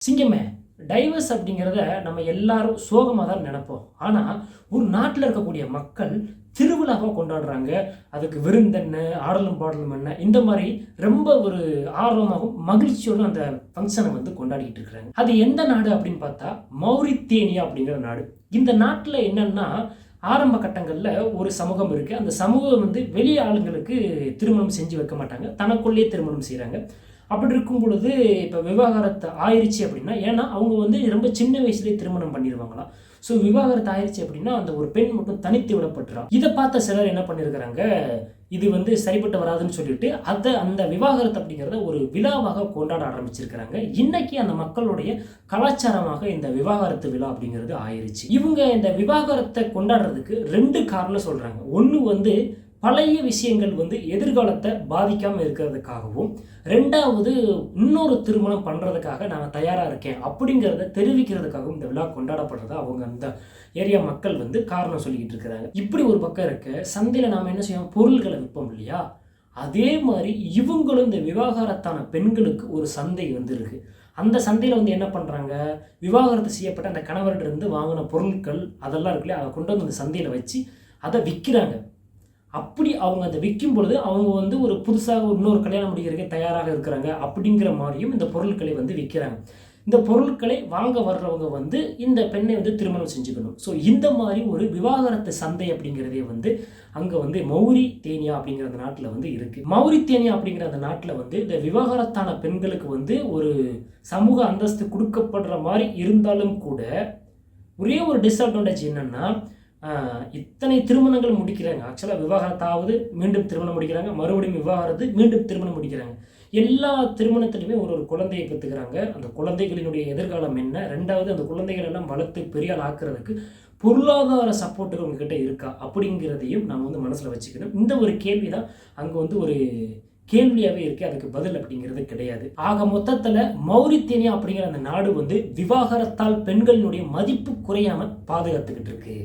சிங்கமே டைவர்ஸ் அப்படிங்கிறத நம்ம எல்லாரும் சோகமாக தான் நினைப்போம். ஆனால் ஒரு நாட்டில் இருக்கக்கூடிய மக்கள் திருவிழாவாக கொண்டாடுறாங்க. அதுக்கு விருந்தென்ன, ஆடலும் பாடலும் என்ன, இந்த மாதிரி ரொம்ப ஒரு ஆர்வமாகவும் மகிழ்ச்சியோடும் அந்த ஃபங்க்ஷனை கொண்டாடிக்கிட்டு இருக்கிறாங்க. அது எந்த நாடு அப்படின்னு பார்த்தா மௌரித்தேனியா அப்படிங்கிற நாடு. இந்த நாட்டில் என்னன்னா ஆரம்ப கட்டங்களில் ஒரு சமூகம் இருக்குது. அந்த சமூகம் வெளி ஆளுங்களுக்கு திருமணம் செஞ்சு வைக்க மாட்டாங்க, தனக்குள்ளேயே திருமணம் செய்கிறாங்க. அப்படி இருக்கும் பொழுது இப்போ விவாகரத்து ஆயிடுச்சு அப்படின்னா, ஏன்னா அவங்க ரொம்ப சின்ன வயசுலேயே திருமணம் பண்ணிடுவாங்களாம். ஸோ விவாகரத்து ஆயிடுச்சு அப்படின்னா அந்த ஒரு பெண் மட்டும் தனித்து விடப்பட்டுறா. இதை பார்த்த சிலர் என்ன பண்ணியிருக்கிறாங்க, இது சரிப்பட்டு வராதுன்னு சொல்லிட்டு அந்த விவாகரத்து அப்படிங்கிறத ஒரு விழாவாக கொண்டாட ஆரம்பிச்சிருக்கிறாங்க. இன்னைக்கு அந்த மக்களுடைய கலாச்சாரமாக இந்த விவாகரத்து விழா அப்படிங்கிறது ஆயிடுச்சு. இவங்க இந்த விவாகரத்தை கொண்டாடுறதுக்கு 2 காரணம் சொல்றாங்க. ஒன்று பழைய விஷயங்கள் எதிர்காலத்தை பாதிக்காமல் இருக்கிறதுக்காகவும், 2வது இன்னொரு திருமணம் பண்ணுறதுக்காக நான் தயாராக இருக்கேன் அப்படிங்கிறத தெரிவிக்கிறதுக்காகவும் இந்த விழா கொண்டாடப்படுறதா அவங்க அந்த ஏரியா மக்கள் காரணம் சொல்லிக்கிட்டு இருக்கிறாங்க. இப்படி ஒரு பக்கம் இருக்க, சந்தையில் நாம் என்ன செய்வோம், பொருள்களை விற்போம் இல்லையா, அதே மாதிரி இவங்களும் இந்த விவாகரத்தான பெண்களுக்கு ஒரு சந்தை இருக்கு. அந்த சந்தையில் என்ன பண்ணுறாங்க, விவாகரத்து செய்யப்பட்ட அந்த கணவர்கிட்ட வாங்கின பொருட்கள் அதெல்லாம் இருக்கு இல்லையா, அதை கொண்டு அந்த சந்தையில் வச்சு அதை விற்கிறாங்க. அப்படி அவங்க அதை விற்கும் பொழுது அவங்க ஒரு புதுசாக இன்னொரு கல்யாணம் முடிக்கிறதுக்கு தயாராக இருக்கிறாங்க அப்படிங்கிற மாதிரியும் இந்த பொருட்களை விற்கிறாங்க. இந்த பொருட்களை வாங்க வர்றவங்க இந்த பெண்ணை திருமணம் செஞ்சுக்கணும். ஸோ இந்த மாதிரி ஒரு விவாகரத்து சந்தை அப்படிங்கிறதே அங்கே மௌரித்தேனியா அப்படிங்கிற அந்த நாட்டில் இருக்குது. மௌரித்தேனியா அப்படிங்கிற அந்த நாட்டில் இந்த விவாகரத்தான பெண்களுக்கு ஒரு சமூக அந்தஸ்து கொடுக்கப்படுற மாதிரி இருந்தாலும் கூட ஒரே ஒரு டிஸ்அட்வான்டேஜ் என்னென்னா, இத்தனை திருமணங்கள் முடிக்கிறாங்க. ஆக்சுவலாக விவாகரத்தாவது மீண்டும் திருமணம் முடிக்கிறாங்க, மறுபடியும் விவாகரத்து மீண்டும் திருமணம் முடிக்கிறாங்க. எல்லா திருமணத்திலுமே ஒரு குழந்தையை பெற்றுக்கிறாங்க. அந்த குழந்தைகளினுடைய எதிர்காலம் என்ன, 2வது அந்த குழந்தைகள் எல்லாம் வளர்த்து பெரியால் ஆக்குறதுக்கு பொருளாதார சப்போர்ட்டுகள் உங்ககிட்ட இருக்கா அப்படிங்கிறதையும் நம்ம மனசில் வச்சுக்கணும். இந்த ஒரு கேள்வி தான் அங்கே ஒரு கேள்வியாகவே இருக்குது, அதுக்கு பதில் அப்படிங்கிறது கிடையாது. ஆக மொத்தத்தில் மௌரித்தேனியா அப்படிங்கிற அந்த நாடு விவாகரத்தால் பெண்களினுடைய மதிப்பு குறையாமல் பாதுகாத்துக்கிட்டு இருக்கு.